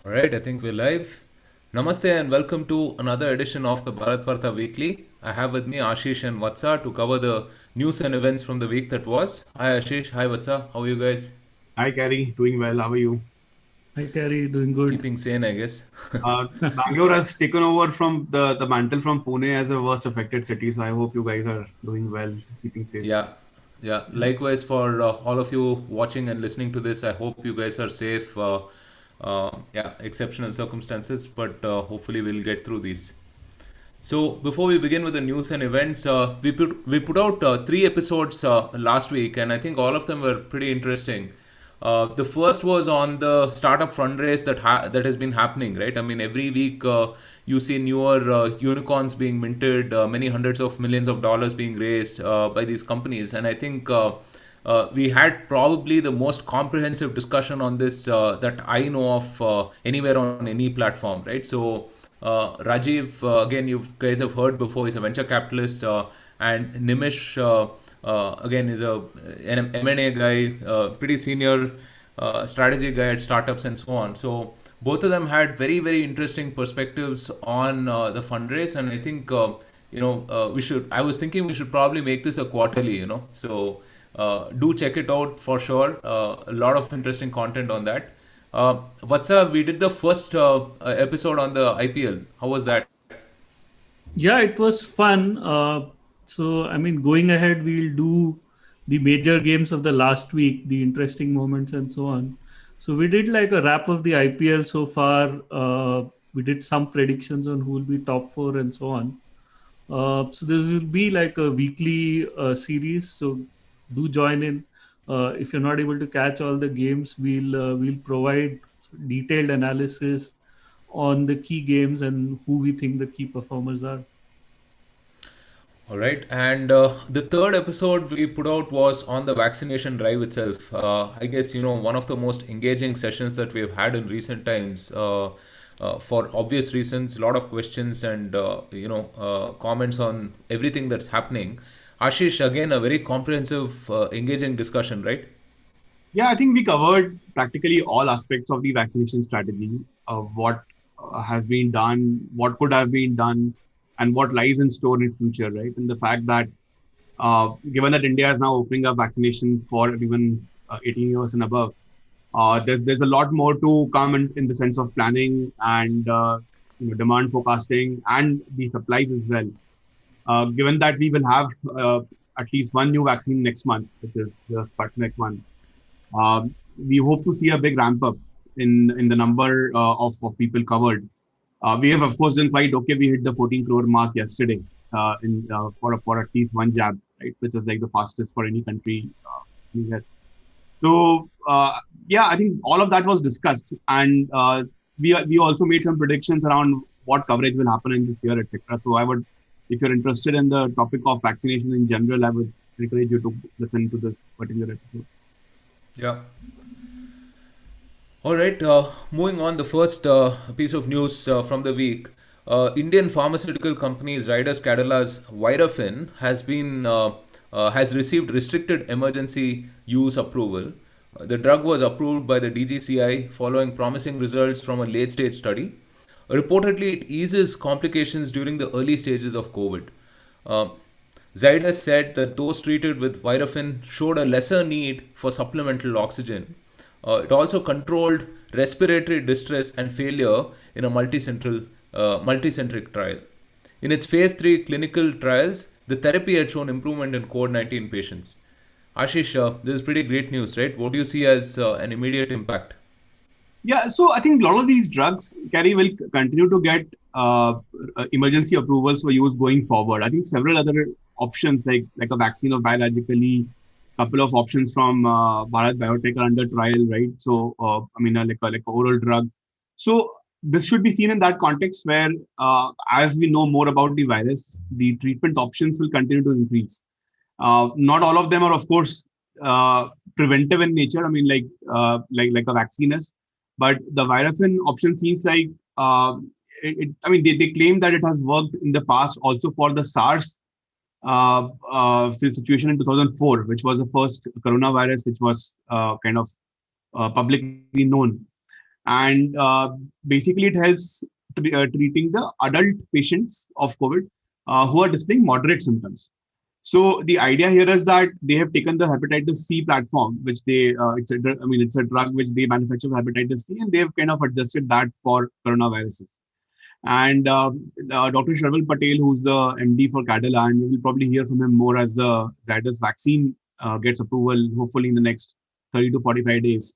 All right, I think we're live. Namaste and welcome to another edition of the Bharatvaarta Weekly. I have with me Ashish and Vatsa to cover the news and events from the week that was. Hi Ashish, hi Vatsa, how are you guys? Hi, Carrie. Doing well. How are you? Hi, Terry, doing good. Keeping sane, I guess. Bangalore has taken over from the mantle from Pune as a worst affected city. So I hope you guys are doing well, keeping safe. Yeah, yeah. Likewise for all of you watching and listening to this, I hope you guys are safe. Yeah, exceptional circumstances, but hopefully we'll get through these. So before we begin with the news and events, we put out three episodes last week, and I think all of them were pretty interesting. The first was on the startup fundraise that has been happening, right? I mean, every week you see newer unicorns being minted, many hundreds of millions of dollars being raised by these companies, and I think. We had probably the most comprehensive discussion on this that I know of anywhere on any platform, right? So, Rajiv, again, you guys have heard before, he's a venture capitalist, and Nimish, again, is an M&A guy, pretty senior strategy guy at startups and so on. So, both of them had very, very interesting perspectives on the fundraise, and I think we should. I was thinking we should probably make this a quarterly, so. Do check it out for sure. A lot of interesting content on that. Vatsa, we did the first episode on the IPL. How was that? Yeah, it was fun. Going ahead, we'll do the major games of the last week, the interesting moments, and so on. So, we did like a wrap of the IPL so far. We did some predictions on who will be top four and so on. This will be like a weekly series. So, do join in. If you're not able to catch all the games, we'll provide detailed analysis on the key games and who we think the key performers are. All right, and the third episode we put out was on the vaccination drive itself. I guess one of the most engaging sessions that we have had in recent times. For obvious reasons, a lot of questions and comments on everything that's happening. Ashish, again, a very comprehensive, engaging discussion, right? Yeah, I think we covered practically all aspects of the vaccination strategy, what has been done, what could have been done, and what lies in store in future, right? And the fact that given that India is now opening up vaccination for everyone 18 years and above, there's a lot more to come in the sense of planning and demand forecasting and the supplies as well. Given that we will have at least one new vaccine next month, which is the Sputnik one, we hope to see a big ramp up in the number of people covered. We have, of course, done quite okay. We hit the 14 crore mark yesterday for at least one jab, right, which is like the fastest for any country. So yeah, I think all of that was discussed, and we also made some predictions around what coverage will happen in this year, etc. So I would, if you're interested in the topic of vaccination in general, I would encourage you to listen to this particular episode. Yeah. All right, moving on, the first piece of news from the week. Indian pharmaceutical company Zydus Cadala's Virafin has received restricted emergency use approval. The drug was approved by the DGCI following promising results from a late-stage study. Reportedly, it eases complications during the early stages of COVID. Uh, Zydus said that those treated with Virafin showed a lesser need for supplemental oxygen. It also controlled respiratory distress and failure in a multicentric trial. In its phase 3 clinical trials, the therapy had shown improvement in COVID 19 patients. Ashish, this is pretty great news, right? What do you see as an immediate impact? Yeah, so I think a lot of these drugs, Carrie, will continue to get emergency approvals for use going forward. I think several other options, like a vaccine or biologically, couple of options from Bharat Biotech are under trial, right? So like a oral drug. So this should be seen in that context where, as we know more about the virus, the treatment options will continue to increase. Not all of them are, of course, preventive in nature. I mean, like a vaccine is, but the Virafin option seems like I mean, they claim that it has worked in the past also for the SARS situation in 2004, which was the first coronavirus which was kind of publicly known. And basically it helps treating the adult patients of COVID who are displaying moderate symptoms. So the idea here is that they have taken the hepatitis C platform, which it's a drug which they manufacture for hepatitis C, and they've kind of adjusted that for coronaviruses. And Dr. Sharvil Patel, who's the MD for Cadila, and we will probably hear from him more as the Zydus vaccine gets approval, hopefully in the next 30 to 45 days.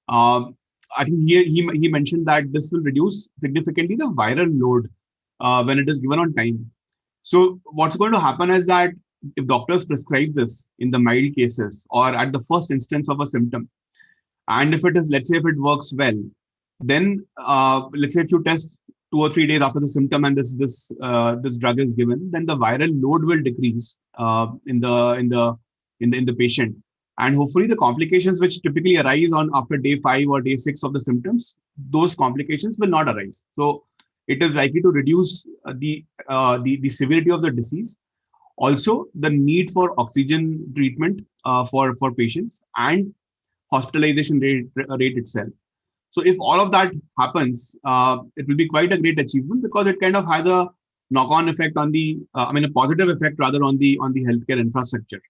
I think he mentioned that this will reduce significantly the viral load when it is given on time. So what's going to happen is that if doctors prescribe this in the mild cases or at the first instance of a symptom, and if it is, let's say, if it works well, then let's say if you test 2 or 3 days after the symptom and this drug is given, then the viral load will decrease in the patient, and hopefully the complications which typically arise on after day 5 or day 6 of the symptoms, those complications will not arise. So it is likely to reduce the severity of the disease. Also, the need for oxygen treatment for patients and hospitalization rate itself. So if all of that happens, it will be quite a great achievement because it kind of has a knock-on effect on a positive effect rather on the healthcare infrastructure,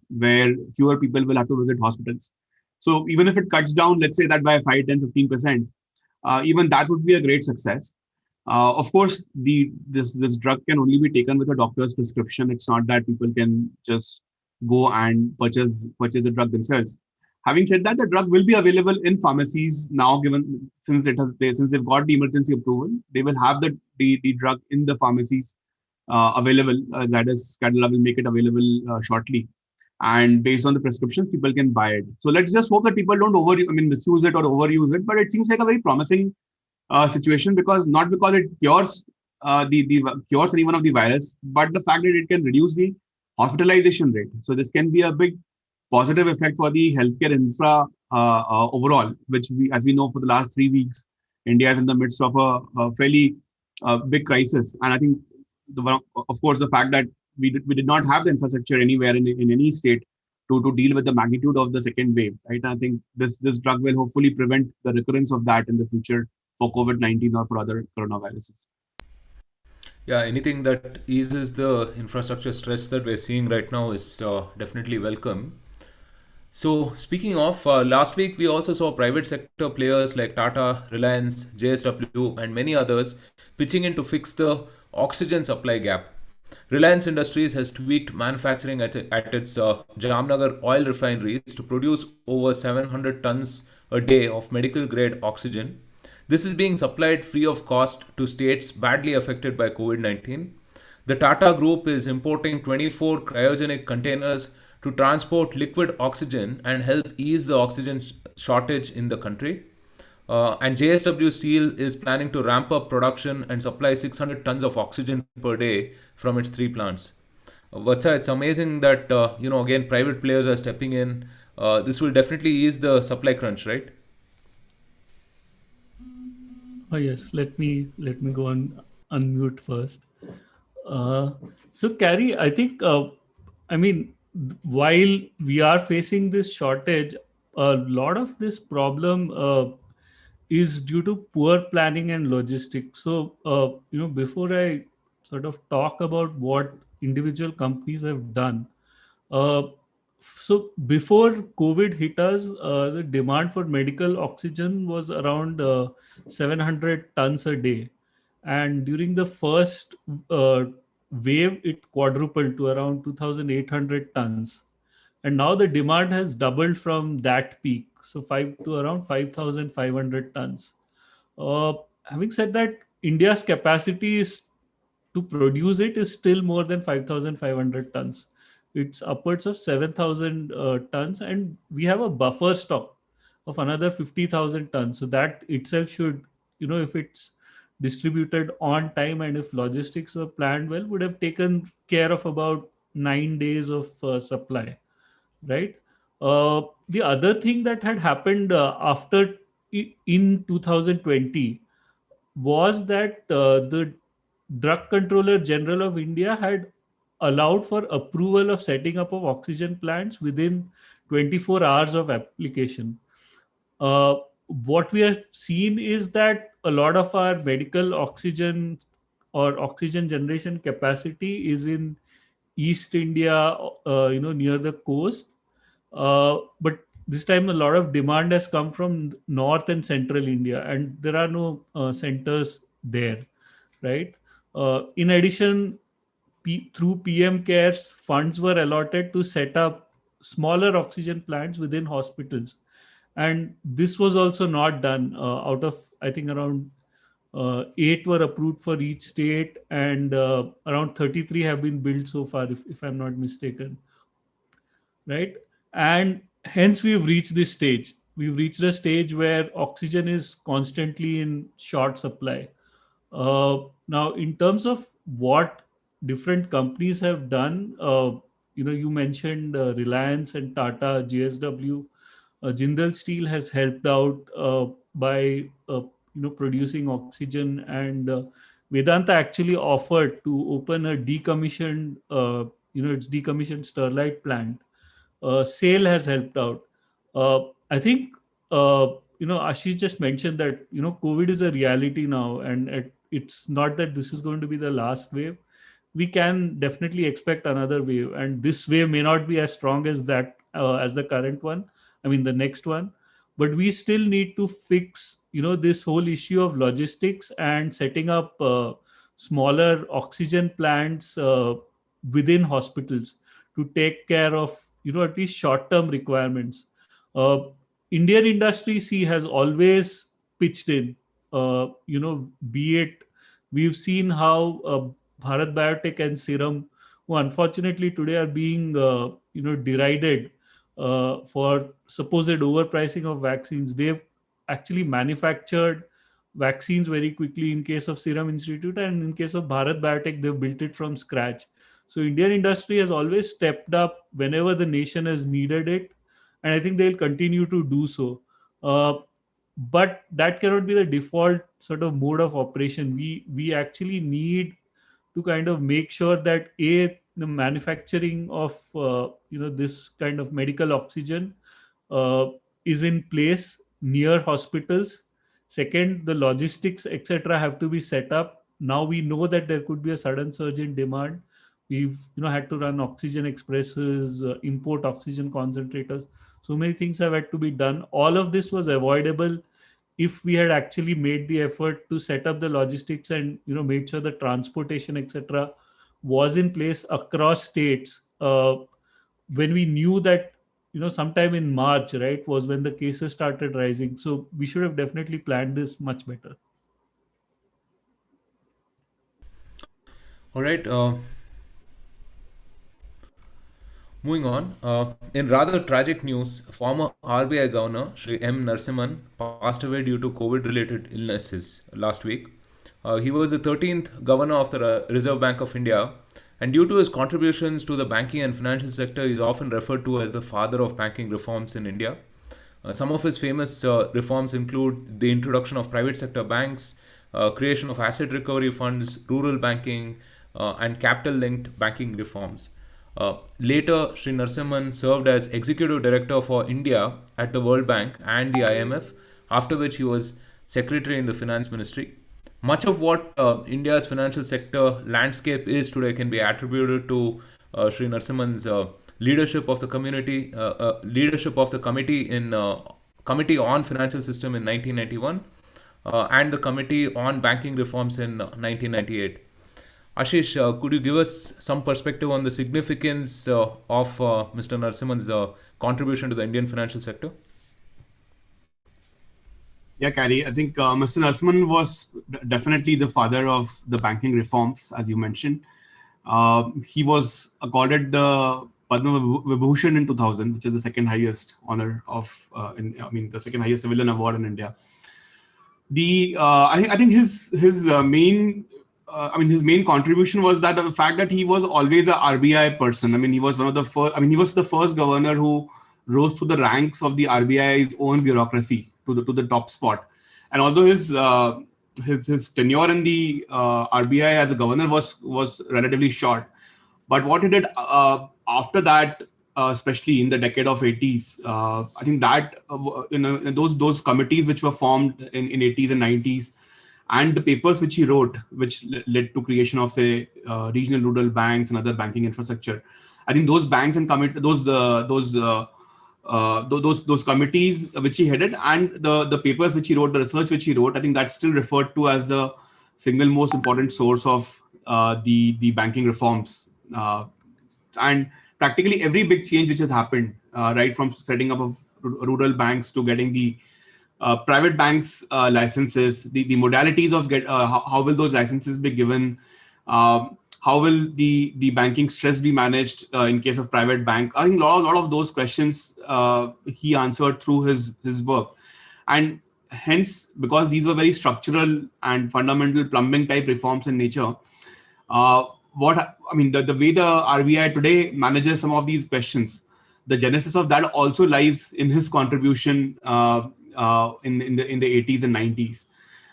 where fewer people will have to visit hospitals. So even if it cuts down, let's say that by 5, 10, 15%, even that would be a great success. Of course, this drug can only be taken with a doctor's prescription. It's not that people can just go and purchase the drug themselves. Having said that, the drug will be available in pharmacies now, given since they've got the emergency approval, they will have the drug in the pharmacies available. Zydus Cadila will make it available shortly, and based on the prescriptions, people can buy it. So let's just hope that people don't misuse it or overuse it. But it seems like a very promising situation not because it cures cures anyone of the virus, but the fact that it can reduce the hospitalization rate. So this can be a big positive effect for the healthcare infra overall, which as we know, for the last 3 weeks, India is in the midst of a fairly big crisis. And I think, of course, the fact that we did not have the infrastructure anywhere in any state to deal with the magnitude of the second wave, right? I think this drug will hopefully prevent the recurrence of that in the future for COVID-19 or for other coronaviruses. Yeah, anything that eases the infrastructure stress that we're seeing right now is definitely welcome. So, speaking of, last week we also saw private sector players like Tata, Reliance, JSW, and many others pitching in to fix the oxygen supply gap. Reliance Industries has tweaked manufacturing at its Jamnagar oil refineries to produce over 700 tons a day of medical grade oxygen. This is being supplied free of cost to states badly affected by COVID 19. The Tata Group is importing 24 cryogenic containers to transport liquid oxygen and help ease the oxygen shortage in the country. And JSW Steel is planning to ramp up production and supply 600 tons of oxygen per day from its 3 plants. Vatsa, it's amazing that, again, private players are stepping in. This will definitely ease the supply crunch, right? Oh yes, let me go on unmute first. So Carrie, I think while we are facing this shortage, a lot of this problem is due to poor planning and logistics. So before I sort of talk about what individual companies have done, uh, so before COVID hit us, the demand for medical oxygen was around 700 tons a day, and during the first wave, it quadrupled to around 2,800 tons, and now the demand has doubled from that peak, so five to around 5,500 tons. Uh, Having said that, India's capacity is to produce it is still more than 5,500 tons. It's upwards of 7,000 tons, and we have a buffer stock of another 50,000 tons. So that itself should, if it's distributed on time and if logistics were planned well, would have taken care of about 9 days of supply, right? The other thing that had happened in 2020 was that the Drug Controller General of India had allowed for approval of setting up of oxygen plants within 24 hours of application. Uh, what we have seen is that a lot of our medical oxygen or oxygen generation capacity is in East India, near the coast. But this time, a lot of demand has come from North and Central India, and there are no centers there, right? In addition, through PM Cares, funds were allotted to set up smaller oxygen plants within hospitals. And this was also not done. Out of, I think, around 8 were approved for each state, and around 33 have been built so far, if I'm not mistaken, right? And hence we've reached this stage. We've reached a stage where oxygen is constantly in short supply. Now, in terms of what different companies have done, you mentioned Reliance and Tata, JSW. Jindal Steel has helped out by producing oxygen, and Vedanta actually offered to open a decommissioned its decommissioned Sterlite plant. Sale has helped out. I think Ashish just mentioned that COVID is a reality now, and it's not that this is going to be the last wave. We can definitely expect another wave, and this wave may not be as strong as that as the current one. I mean, the next one, but we still need to fix this whole issue of logistics and setting up smaller oxygen plants within hospitals to take care of at least short term requirements. uh, Indian industry has always pitched in, be it, we've seen how Bharat Biotech and Serum, who unfortunately today are being derided for supposed overpricing of vaccines. They've actually manufactured vaccines very quickly in case of Serum Institute, and in case of Bharat Biotech, they've built it from scratch. So Indian industry has always stepped up whenever the nation has needed it, and I think they'll continue to do so. Uh, but that cannot be the default sort of mode of operation. We actually need to kind of make sure that the manufacturing of this kind of medical oxygen uh, is in place near hospitals. Second, the logistics etc have to be set up. Now we know that there could be a sudden surge in demand. We've had to run oxygen expresses, import oxygen concentrators. So many things have had to be done. All of this was avoidable if we had actually made the effort to set up the logistics and made sure the transportation etc was in place across states, when we knew that sometime in March, right, was when the cases started rising. So we should have definitely planned this much better. All right. Moving on, in rather tragic news, former RBI Governor Shri M. Narasimhan passed away due to COVID-related illnesses last week. He was the 13th Governor of the Reserve Bank of India, and due to his contributions to the banking and financial sector, he is often referred to as the father of banking reforms in India. Some of his famous reforms include the introduction of private sector banks, creation of asset recovery funds, rural banking, and capital-linked banking reforms. Later, Sri Narasimhan served as Executive Director for India at the World Bank and the IMF, after which he was Secretary in the Finance Ministry. Much of what India's financial sector landscape is today can be attributed to Sri Narasimhan's leadership of the leadership of the Committee on Financial System in 1991 and the Committee on Banking Reforms in 1998. Ashish, could you give us some perspective on the significance of Mr. Narasimhan's contribution to the Indian financial sector? Yeah, Carrie, I think Mr. Narasimhan was definitely the father of the banking reforms, as you mentioned. He was accorded the Padma Vibhushan in 2000, which is the second highest honor of, the second highest civilian award in India. I think his main contribution was that the fact that he was always a RBI person. I mean, he was one of the first. I mean, he was the first governor who rose through the ranks of the RBI's own bureaucracy to the top spot. And although his tenure in the RBI as a governor was relatively short, but what he did after that especially in the decade of 80s. I think that those committees which were formed in 80s and 90s, and the papers which he wrote, which led to creation of, say, regional rural banks and other banking infrastructure. I think those banks and those committees which he headed, and the papers which he wrote, the research which he wrote, I think that's still referred to as the single most important source of the banking reforms. And practically every big change which has happened, right from setting up of rural banks to getting the private banks licenses, the modalities of how will those licenses be given, how will the banking stress be managed in case of private bank. I think lot of those questions he answered through his work. And hence, because these were very structural and fundamental plumbing type reforms in nature, the way the RBI today manages some of these questions, the genesis of that also lies in his contribution in the 80s and 90s.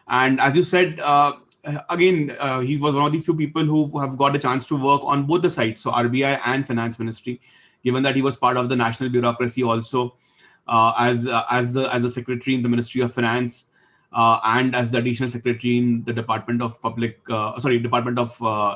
And as you said, he was one of the few people who have got a chance to work on both the sides, so RBI and Finance Ministry, given that he was part of the national bureaucracy also, as the secretary in the Ministry of Finance, and as the additional secretary in the Department of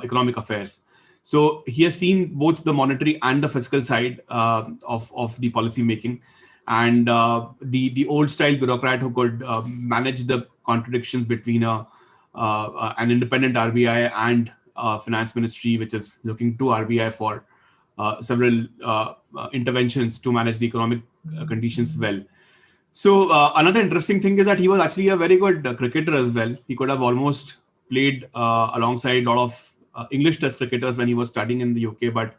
Economic Affairs. So he has seen both the monetary and the fiscal side of the policy making, and the old style bureaucrat who could manage the contradictions between an independent RBI and Finance Ministry, which is looking to RBI for several interventions to manage the economic conditions well. So another interesting thing is that he was actually a very good cricketer as well. He could have almost played alongside a lot of English Test cricketers when he was studying in the UK, but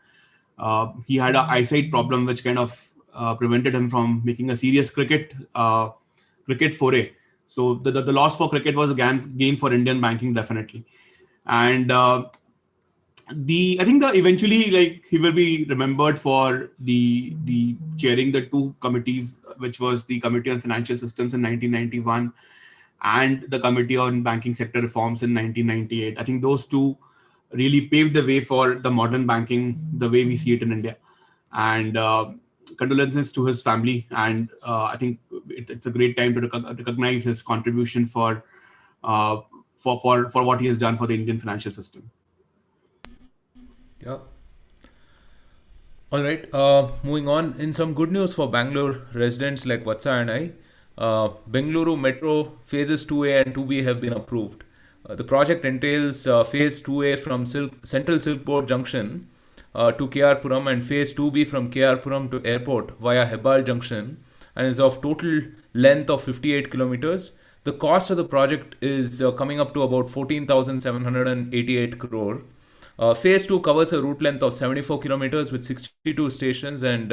he had an eyesight problem which kind of prevented him from making a serious cricket foray. So the loss for cricket was a gain for Indian banking, definitely. And I think eventually, like, he will be remembered for the chairing the two committees, which was the Committee on Financial Systems in 1991 and the Committee on Banking Sector Reforms in 1998. I think those two really paved the way for the modern banking, the way we see it in India. And condolences to his family. And I think it's a great time to recognize his contribution for what he has done for the Indian financial system. Yeah. All right. Moving on. In some good news for Bangalore residents like Vatsa and I, Bengaluru Metro Phases 2A and 2B have been approved. The project entails Phase 2A from Central Silk Board Junction to KR Puram, and Phase 2B from KR Puram to airport via Hebbal Junction, and is of total length of 58 kilometers. The cost of the project is coming up to about 14,788 crore. Phase 2 covers a route length of 74 kilometers with 62 stations, and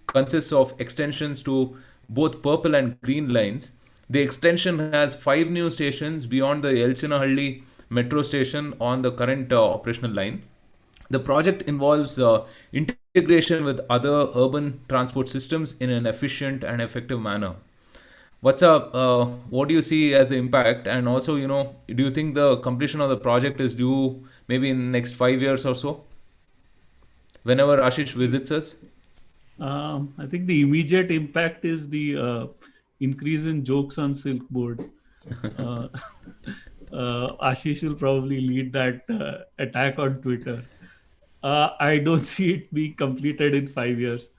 consists of extensions to both purple and green lines. The extension has 5 new stations beyond the Elchinahalli metro station on the current operational line. The project involves integration with other urban transport systems in an efficient and effective manner. What's up? What do you see as the impact? And also, do you think the completion of the project is due maybe in the next 5 years or so? Whenever Ashish visits us? I think the immediate impact is the increase in jokes on Silk Board. Ashish will probably lead that attack on Twitter. I don't see it being completed in 5 years.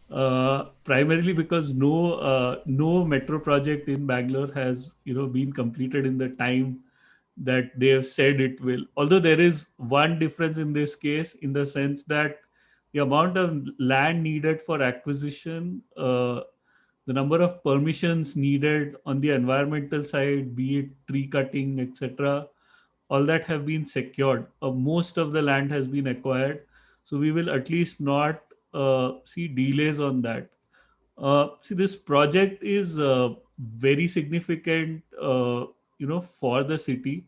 Primarily because no metro project in Bangalore has been completed in the time that they have said it will. Although there is one difference in this case, in the sense that the amount of land needed for acquisition, the number of permissions needed on the environmental side, be it tree cutting, etc., all that have been secured. Most of the land has been acquired, so we will at least not see delays on that. See, this project is very significant, for the city.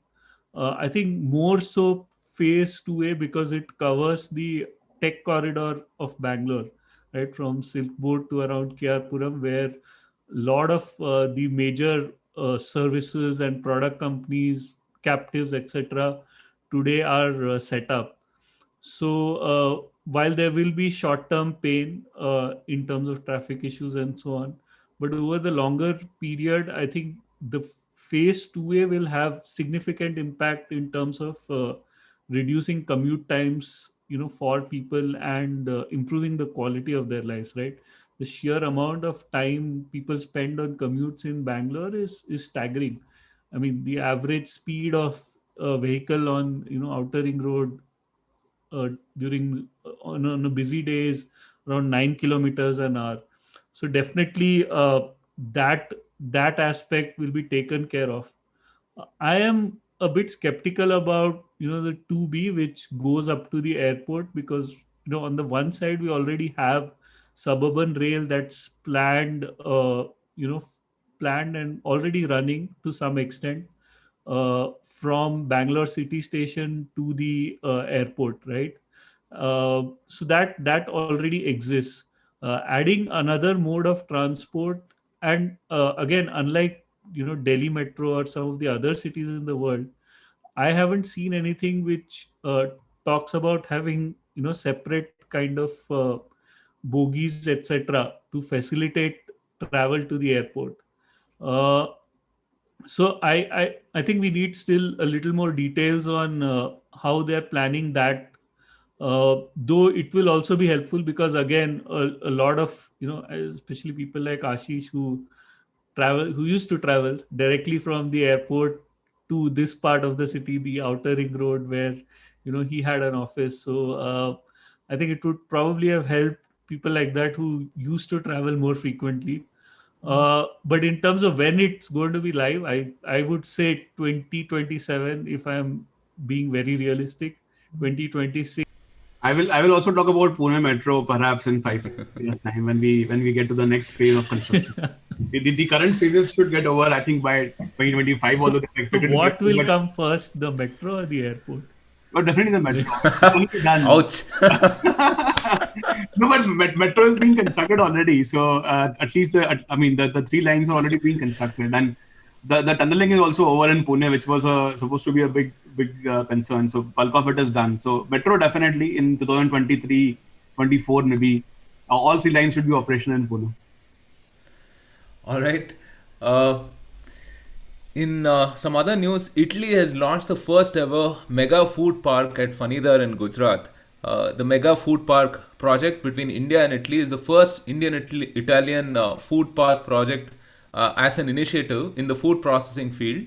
I think more so Phase 2A, because it covers the tech corridor of Bangalore, right, from Silk Board to around KR Puram, where a lot of the major services and product companies, captives, etc., today are set up. So while there will be short-term pain in terms of traffic issues and so on, but over the longer period, I think the phase 2A will have significant impact in terms of reducing commute times, for people, and improving the quality of their lives. Right, the sheer amount of time people spend on commutes in Bangalore is staggering. I mean, the average speed of a vehicle on outer ring road during on a busy day is around 9 kilometers an hour. So definitely that aspect will be taken care of. I am a bit skeptical about the 2B, which goes up to the airport, because on the one side we already have suburban rail that's planned, planned and already running to some extent, from Bangalore city station to the airport, right? So that already exists. Adding another mode of transport, and again, unlike Delhi Metro or some of the other cities in the world, I haven't seen anything which talks about having separate kind of bogies, etc., to facilitate travel to the airport. Uh, so I think we need still a little more details on how they're planning that. Though it will also be helpful, because again, a lot of especially people like Ashish, who used to travel directly from the airport to this part of the city, the outer ring road, where he had an office. So I think it would probably have helped people like that who used to travel more frequently. But in terms of when it's going to be live, I would say 2027, if I'm being very realistic. 2026. I will also talk about Pune Metro perhaps in 5 years time when we get to the next phase of construction. The current phases should get over, I think, by 2025. Although they're So expected to what get will over, come first, the metro or the airport? but definitely the metro. It's only done. Ouch. No, but metro is being constructed already. So at least the three lines are already being constructed, and the tunneling is also over in Pune, which was supposed to be a big concern. So bulk of it is done. So metro definitely in 2023, 24 maybe, all three lines should be operational in Pune. All right. Uh, in some other news, Italy has launched the first ever mega food park at Fanidhar in Gujarat. The mega food park project between India and Italy is the first Italian food park project as an initiative in the food processing field.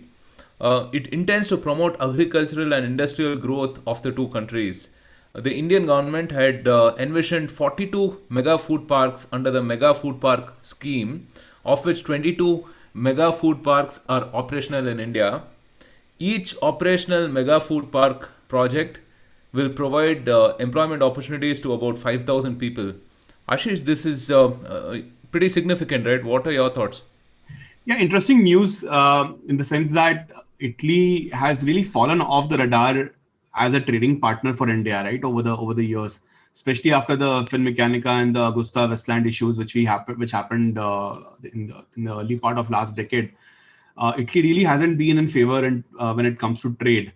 It intends to promote agricultural and industrial growth of the two countries. The Indian government had envisioned 42 mega food parks under the mega food park scheme, of which 22 mega food parks are operational in India. Each operational mega food park project will provide employment opportunities to about 5,000 people. Ashish, this is pretty significant, right? What are your thoughts? Yeah, interesting news in the sense that Italy has really fallen off the radar as a trading partner for India, right, over the years, especially after the Finmeccanica and the Augusta Westland issues, which happened in the early part of last decade. Italy really hasn't been in favor when it comes to trade.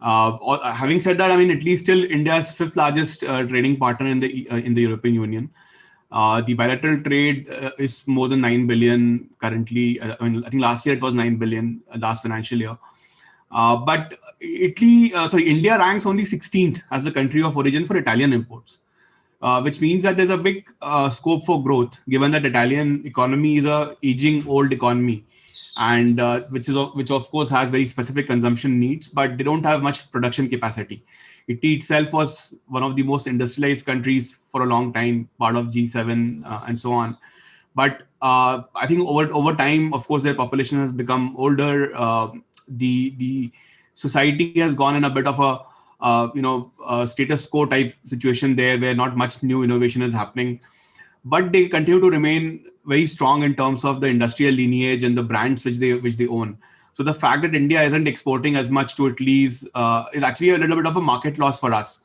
Having said that, I mean, Italy is still India's fifth largest trading partner in the European Union. The bilateral trade is more than 9 billion currently. I think last year it was 9 billion, last financial year. But India ranks only 16th as the country of origin for Italian imports, which means that there's a big scope for growth, given that Italian economy is a aging old economy, and which of course has very specific consumption needs, but they don't have much production capacity. Italy itself was one of the most industrialized countries for a long time, part of G7 and so on. But I think over time, of course, their population has become older. The society has gone in a bit of a status quo type situation there, where not much new innovation is happening. But they continue to remain very strong in terms of the industrial lineage and the brands which they own. So the fact that India isn't exporting as much to Italy is actually a little bit of a market loss for us.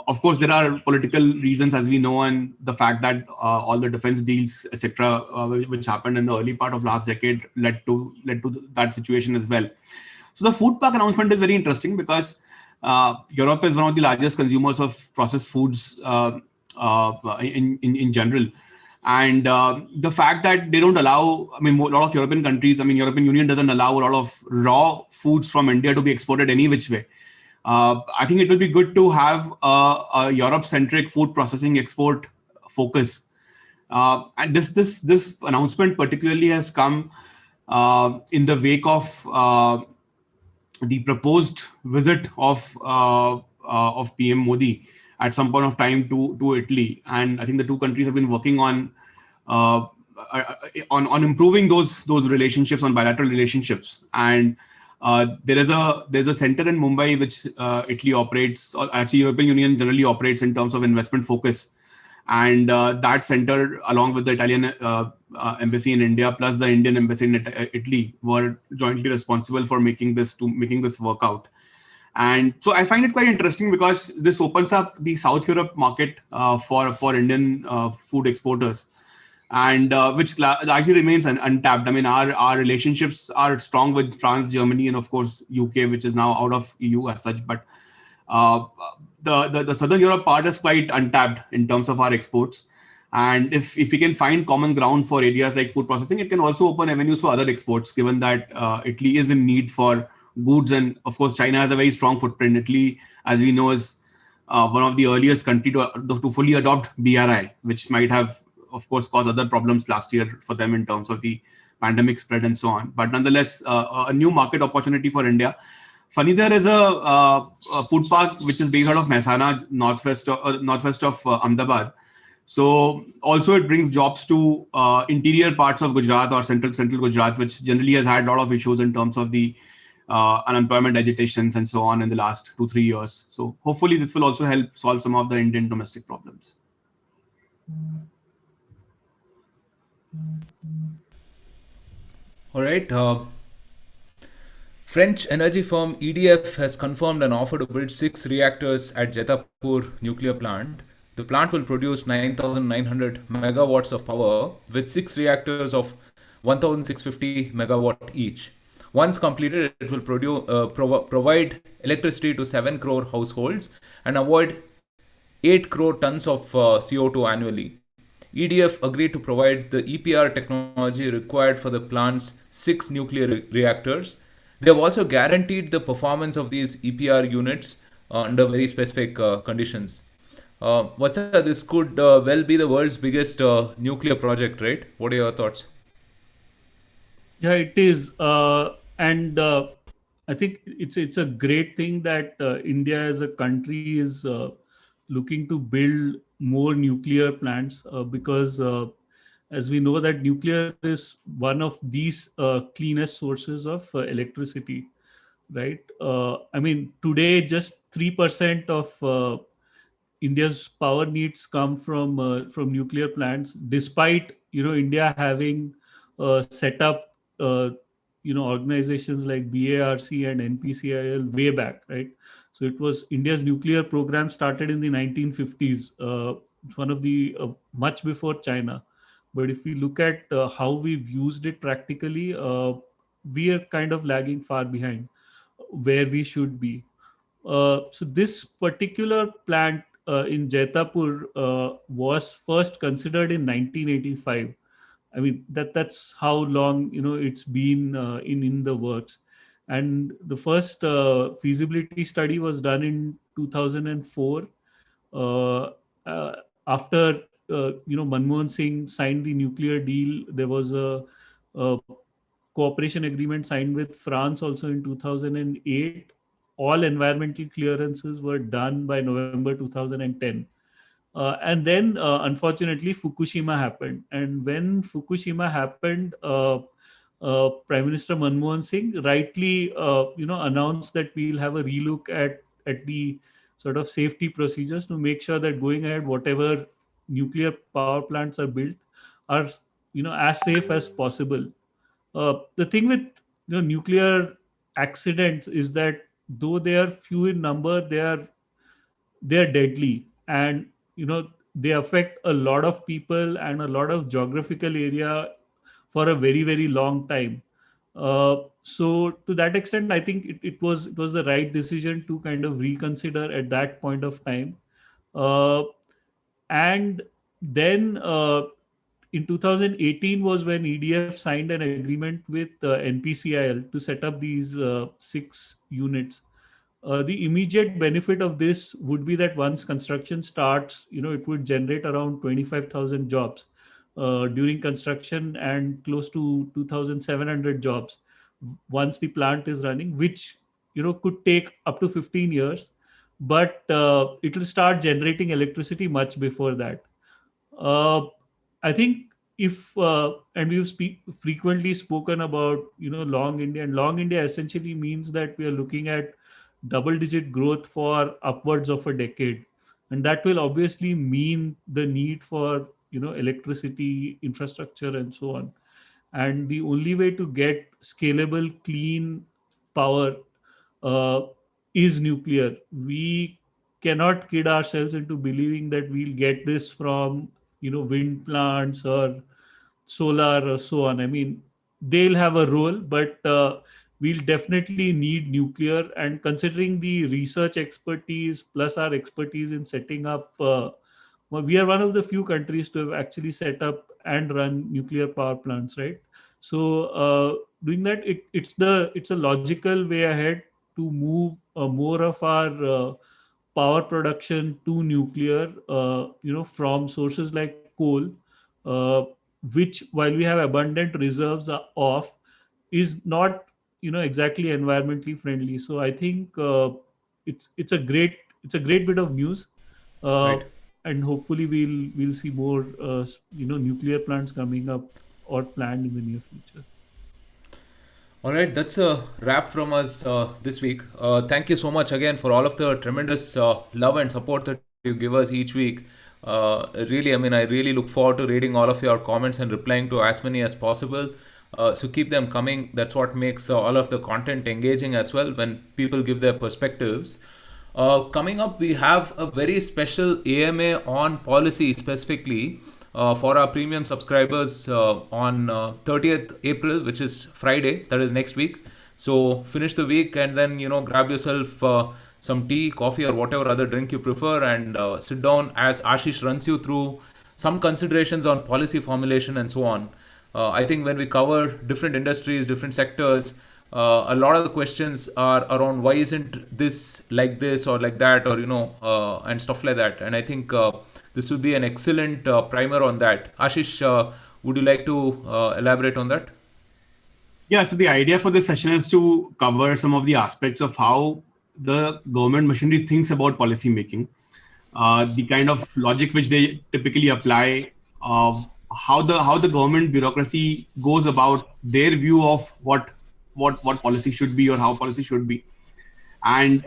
Of course, there are political reasons, as we know, and the fact that all the defense deals, etc., which happened in the early part of last decade, led to that situation as well. So the food park announcement is very interesting because Europe is one of the largest consumers of processed foods in general. And the fact that they don't allow, I mean, a lot of European countries, I mean, European Union doesn't allow a lot of raw foods from India to be exported any which way. I think it will be good to have a Europe-centric food processing export focus. And this announcement particularly has come in the wake of the proposed visit of PM Modi at some point of time to Italy, and I think the two countries have been working uh, on improving those relationships, on bilateral relationships. And there's a center in Mumbai which Italy operates, or actually European Union generally operates in terms of investment focus. And that center, along with the Italian embassy in India plus the Indian embassy in Italy, were jointly responsible for making this work out. And so I find it quite interesting because this opens up the South Europe market for Indian food exporters, and which actually remains untapped. I mean, our relationships are strong with France, Germany, and of course UK, which is now out of EU as such. But uh, the Southern Europe part is quite untapped in terms of our exports. And if we can find common ground for areas like food processing, it can also open avenues for other exports, given that Italy is in need for goods. And of course, China has a very strong footprint. Italy, as we know, is one of the earliest country to fully adopt BRI, which might have, of course, caused other problems last year for them in terms of the pandemic spread and so on. But nonetheless, a new market opportunity for India. Fanidhar is a food park which is based out of Mehsana, northwest of Ahmedabad. So also it brings jobs to interior parts of Gujarat or central Gujarat, which generally has had a lot of issues in terms of the unemployment agitations and so on in the last 2-3 years. So hopefully this will also help solve some of the Indian domestic problems. All right. French energy firm EDF has confirmed an offer to build 6 reactors at Jaitapur nuclear plant. The plant will produce 9,900 megawatts of power with 6 reactors of 1,650 megawatt each. Once completed, it will provide electricity to 7 crore households and avoid 8 crore tons of CO2 annually. EDF agreed to provide the EPR technology required for the plant's 6 nuclear reactors. They have also guaranteed the performance of these EPR units under very specific conditions. This could well be the world's biggest nuclear project, right? What are your thoughts? Yeah, it is, and I think it's a great thing that India as a country is looking to build more nuclear plants because, as we know, that nuclear is one of these cleanest sources of electricity, right? I mean, today just 3% of India's power needs come from nuclear plants, despite India having set up organizations like BARC and NPCIL way back, right? So it was India's nuclear program started in the 1950s. It's one of the much before China. But if we look at how we've used it practically, we are kind of lagging far behind where we should be. So this particular plant in Jaitapur was first considered in 1985. I mean that's how long it's been in the works, and the first feasibility study was done in 2004. Uh, uh, After Manmohan Singh signed the nuclear deal, there was a cooperation agreement signed with France also in 2008. All environmental clearances were done by November 2010. And then, unfortunately, Fukushima happened. And when Fukushima happened, Prime Minister Manmohan Singh rightly, announced that we'll have a relook at the sort of safety procedures to make sure that going ahead, whatever nuclear power plants are built are as safe as possible. The thing with nuclear accidents is that though they are few in number, they are deadly, and they affect a lot of people and a lot of geographical area for a very very long time. So to that extent, I think it was the right decision to kind of reconsider at that point of time. Uh, and then in 2018 was when EDF signed an agreement with NPCIL to set up these 6 units. The immediate benefit of this would be that once construction starts, it would generate around 25,000 jobs during construction and close to 2,700 jobs once the plant is running, which could take up to 15 years, but it will start generating electricity much before that. uh, I think if and we've frequently spoken about long India, and long India essentially means that we are looking at double-digit growth for upwards of a decade, and that will obviously mean the need for electricity infrastructure and so on. And the only way to get scalable, clean power uh, is nuclear. We cannot kid ourselves into believing that we'll get this from wind plants or solar or so on. I mean, they'll have a role, but we'll definitely need nuclear. And considering the research expertise plus our expertise in setting up, well, we are one of the few countries to have actually set up and run nuclear power plants, right? So doing that, it's a logical way ahead to move more of our power production to nuclear, from sources like coal, uh, which, while we have abundant reserves of, is not exactly environmentally friendly. So I think it's a great bit of news, uh, Right. and hopefully we'll see more nuclear plants coming up or planned in the near future. All right, that's a wrap from us this week. Thank you so much again for all of the tremendous love and support that you give us each week. Really, I mean, I really look forward to reading all of your comments and replying to as many as possible. So keep them coming. That's what makes all of the content engaging as well when people give their perspectives. Coming up, we have a very special AMA on policy specifically for our premium subscribers on 30th April, which is Friday, that is next week. So finish the week and then, grab yourself some tea, coffee, or whatever other drink you prefer, and sit down as Ashish runs you through some considerations on policy formulation and so on. I think when we cover different industries, different sectors, a lot of the questions are around why isn't this like this or like that, or and stuff like that. And I think this would be an excellent primer on that. Ashish, would you like to elaborate on that? Yeah, so the idea for this session is to cover some of the aspects of how the government machinery thinks about policy making, the kind of logic which they typically apply, how the government bureaucracy goes about their view of what policy should be or how policy should be, and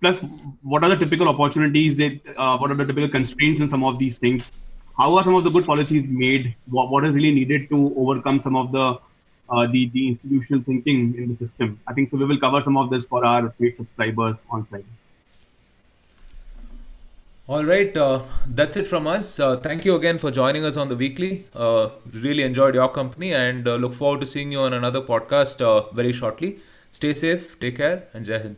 plus what are the typical opportunities that what are the typical constraints in some of these things, how are some of the good policies made, what is really needed to overcome some of the institutional thinking in the system. I think so we will cover some of this for our paid subscribers on Friday. All right, that's it from us. Thank you again for joining us on the weekly. Really enjoyed your company and look forward to seeing you on another podcast very shortly. Stay safe, take care, and Jai Hind.